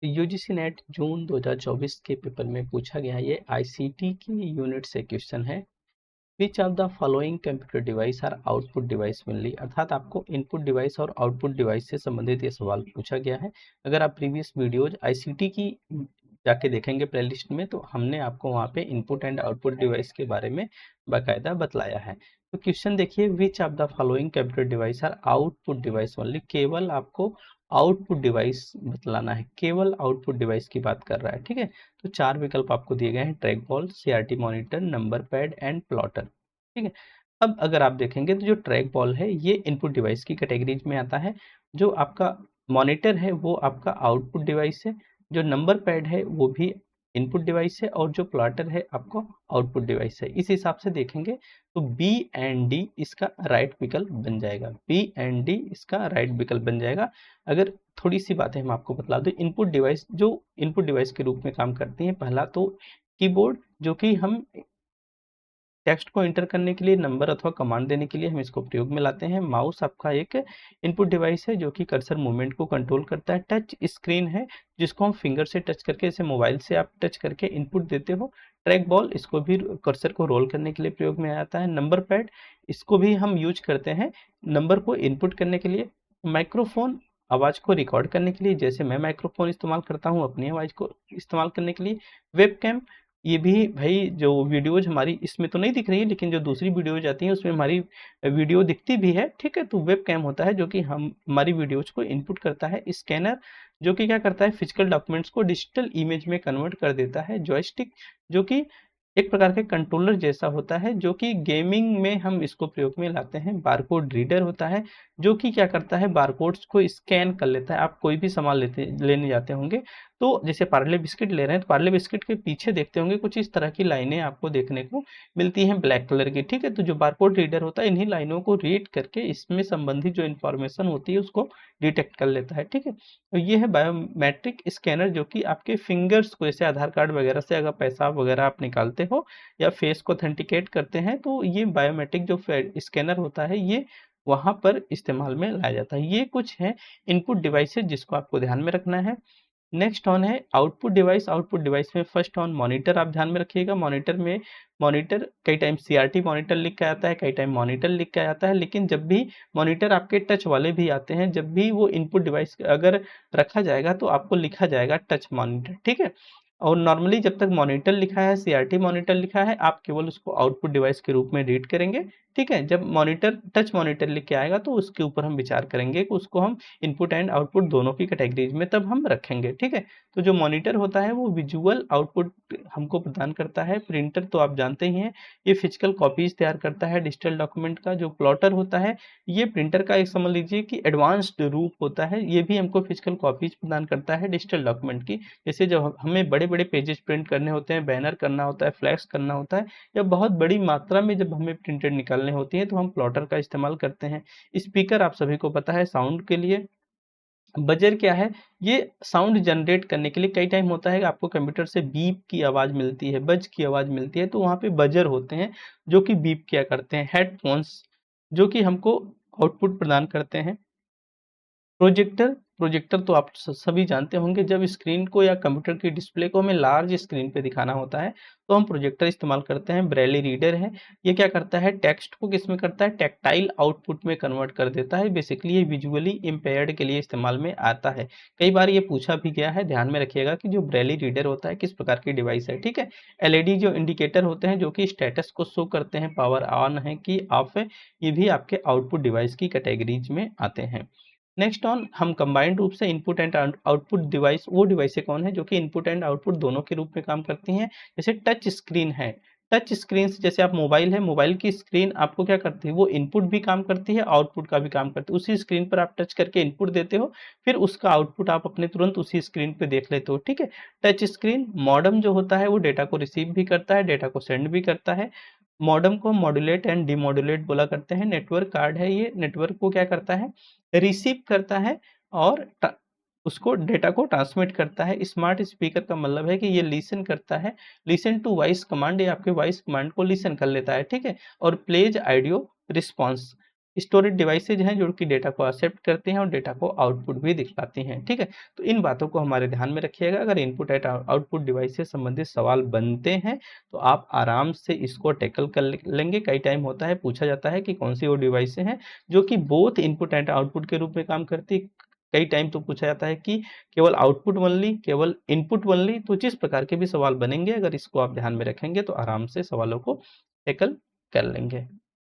UGC net जून 2024 के paper में पूछा गया ये आईसीटी की यूनिट से क्वेश्चन है। Which of the following computer device are output device mainly, अर्थात आपको इनपुट डिवाइस और आउटपुट डिवाइस से संबंधित ये सवाल पूछा गया है। अगर आप प्रीवियस वीडियोज आईसीटी की जाके देखेंगे प्लेलिस्ट में, तो हमने आपको वहाँ पे इनपुट एंड आउटपुट डिवाइस के बारे में बाकायदा बतलाया है। तो क्वेश्चन देखिए, which of the following computer device are output device only, केवल आपको आउटपुट डिवाइस बतलाना है, केवल आउटपुट डिवाइस की बात कर रहा है। ठीक है, तो चार विकल्प आपको दिए गए हैं, track ball, CRT monitor, number pad and plotter. ठीक है, अब अगर आप देखेंगे तो जो ट्रैक बॉल है ये इनपुट डिवाइस की कैटेगरीज में आता है, जो आपका मॉनिटर है वो आपका आउटपुट डिवाइस है, जो नंबर पैड है वो भी इनपुट डिवाइस है, और जो प्लॉटर है आपको आउटपुट डिवाइस है। इस हिसाब से देखेंगे तो बी एंड डी इसका राइट विकल्प बन जाएगा, बी एंड डी इसका राइट विकल्प बन जाएगा। अगर थोड़ी सी बातें हम आपको बतला दें, इनपुट डिवाइस जो इनपुट डिवाइस के रूप में काम करती हैं, पहला तो कीबोर्ड, जो कि हम टेक्स्ट को एंटर करने के लिए, नंबर अथवा कमांड देने के लिए हम इसको प्रयोग में लाते हैं। माउस आपका एक इनपुट डिवाइस है जो कि कर्सर मूवमेंट को कंट्रोल करता है। टच स्क्रीन है जिसको हम फिंगर से टच करके, जैसे मोबाइल से आप टच करके इनपुट देते हो। ट्रैक बॉल, इसको भी कर्सर को रोल करने के लिए प्रयोग में आता है। नंबर पैड, इसको भी हम यूज करते हैं नंबर को इनपुट करने के लिए। माइक्रोफोन, आवाज़ को रिकॉर्ड करने के लिए, जैसे मैं माइक्रोफोन इस्तेमाल करता हूँ अपनी आवाज़ को इस्तेमाल करने के लिए। वेबकैम, ये भी भाई जो वीडियोज हमारी इसमें तो नहीं दिख रही है, लेकिन जो दूसरी वीडियोज आती हैं उसमें हमारी वीडियो दिखती भी है। ठीक है, तो वेब कैम होता है जो कि हम हमारी वीडियोज को इनपुट करता है। स्कैनर, जो कि क्या करता है, फिजिकल डॉक्यूमेंट्स को डिजिटल इमेज में कन्वर्ट कर देता है। जॉयस्टिक, जो कि एक प्रकार के कंट्रोलर जैसा होता है, जो कि गेमिंग में हम इसको प्रयोग में लाते हैं। बारकोड रीडर होता है जो कि क्या करता है, बारकोड्स को स्कैन कर लेता है। आप कोई भी सामान लेने जाते होंगे, तो जैसे पार्ले बिस्किट ले रहे हैं, तो पार्ले बिस्किट के पीछे देखते होंगे कुछ इस तरह की लाइनें आपको देखने को मिलती हैं ब्लैक कलर की। ठीक है, तो जो बारकोड रीडर होता है इन्हीं लाइनों को रीड करके इसमें संबंधित जो इन्फॉर्मेशन होती है उसको डिटेक्ट कर लेता है। ठीक है, तो ये है बायोमेट्रिक स्कैनर, जो कि आपके फिंगर्स को, जैसे आधार कार्ड वगैरह से अगर पैसा वगैरह आप निकालते हो या फेस को ऑथेंटिकेट करते हैं, तो ये बायोमेट्रिक जो स्कैनर होता है ये वहां पर इस्तेमाल में लाया जाता है। ये कुछ है इनपुट डिवाइसेज जिसको आपको ध्यान में रखना है। नेक्स्ट ऑन है आउटपुट डिवाइस। आउटपुट डिवाइस में फर्स्ट ऑन मॉनिटर, आप ध्यान में रखिएगा। मॉनिटर में, मॉनिटर कई टाइम सीआरटी मॉनिटर लिख के आता है, कई टाइम मॉनिटर लिख के आता है, लेकिन जब भी मॉनिटर आपके टच वाले भी आते हैं, जब भी वो इनपुट डिवाइस अगर रखा जाएगा तो आपको लिखा जाएगा टच मॉनिटर। ठीक है, और नॉर्मली जब तक मॉनिटर लिखा है, सीआरटी मॉनिटर लिखा है, आप केवल उसको आउटपुट डिवाइस के रूप में रीड करेंगे। ठीक है, जब मॉनिटर टच मॉनिटर लिख के आएगा तो उसके ऊपर हम विचार करेंगे कि उसको हम इनपुट एंड आउटपुट दोनों की कैटेगरीज में तब हम रखेंगे। ठीक है, तो जो मॉनिटर होता है वो विजुअल आउटपुट हमको प्रदान करता है। प्रिंटर तो आप जानते ही हैं, ये फिजिकल कॉपीज तैयार करता है डिजिटल डॉक्यूमेंट का। जो प्लॉटर होता है ये प्रिंटर का एक समझ लीजिए कि एडवांस्ड रूप होता है, ये भी हमको फिजिकल कॉपीज प्रदान करता है डिजिटल डॉक्यूमेंट की। जैसे जब हमें बड़े बड़े पेजेस प्रिंट करने होते हैं, बैनर करना होता है, फ्लैक्स करना होता है, या बहुत बड़ी मात्रा में जब हमें प्रिंटेड निकालने होती है, तो हम प्लॉटर का इस्तेमाल करते हैं। स्पीकर आप सभी को पता है साउंड के लिए। बजर क्या है, ये साउंड जनरेट करने के लिए। कई टाइम होता है कि आपको कंप्यूटर से बीप की आवाज मिलती है, बज की आवाज मिलती है, तो वहां पे बजर होते हैं जो कि बीप किया करते हैं। हेडफोन्स, जो कि हमको आउटपुट प्रदान करते हैं। प्रोजेक्टर, प्रोजेक्टर तो आप सभी जानते होंगे, जब स्क्रीन को या कंप्यूटर की डिस्प्ले को हमें लार्ज स्क्रीन पे दिखाना होता है तो हम प्रोजेक्टर इस्तेमाल करते हैं। ब्रेली रीडर है, ये क्या करता है, टेक्स्ट को किसमें करता है, टैक्टाइल आउटपुट में कन्वर्ट कर देता है। बेसिकली ये विजुअली इम्पेयर्ड के लिए इस्तेमाल में आता है। कई बार ये पूछा भी गया है, ध्यान में रखिएगा कि जो ब्रेली रीडर होता है किस प्रकार की डिवाइस है। ठीक है, एलईडी जो इंडिकेटर होते हैं जो कि स्टेटस को शो करते हैं, पावर ऑन है कि ऑफ है, ये भी आपके आउटपुट डिवाइस की कैटेगरीज में आते हैं। नेक्स्ट ऑन हम कंबाइंड रूप से इनपुट एंड आउटपुट डिवाइस, वो डिवाइसें कौन है जो कि इनपुट एंड आउटपुट दोनों के रूप में काम करती हैं। जैसे टच स्क्रीन है, टच स्क्रीन से जैसे आप मोबाइल है, मोबाइल की स्क्रीन आपको क्या करती है, वो इनपुट भी काम करती है, आउटपुट का भी काम करती है। उसी स्क्रीन पर आप टच करके इनपुट देते हो, फिर उसका आउटपुट आप अपने तुरंत उसी स्क्रीन पे देख लेते हो। ठीक है, टच स्क्रीन। मॉडम जो होता है वो डेटा को रिसीव भी करता है, डेटा को सेंड भी करता है। मॉडम को मॉड्यूलेट एंड डीमॉड्यूलेट बोला करते हैं। नेटवर्क कार्ड है, ये नेटवर्क को क्या करता है, रिसीव करता है और उसको डेटा को ट्रांसमिट करता है। स्मार्ट स्पीकर का मतलब है कि ये लिसन करता है, लिसन टू वॉइस कमांड, ये आपके वॉइस कमांड को लिसन कर लेता है। ठीक है, और plays audio response, storage devices हैं जो कि डेटा को एक्सेप्ट करते हैं और डेटा को आउटपुट भी दिखलाते हैं। ठीक है, तो इन बातों को हमारे ध्यान में रखिएगा। अगर इनपुट एंड आउटपुट डिवाइस से संबंधित सवाल बनते हैं तो आप आराम से इसको टैकल कर लेंगे। कई टाइम होता है पूछा जाता है कि कौन सी वो डिवाइस हैं जो कि बोथ इनपुट एंड आउटपुट के रूप में काम करती है। कई टाइम तो पूछा जाता है कि केवल आउटपुट ओनली, केवल इनपुट ओनली। तो जिस प्रकार के भी सवाल बनेंगे, अगर इसको आप ध्यान में रखेंगे तो आराम से सवालों को टैकल कर लेंगे।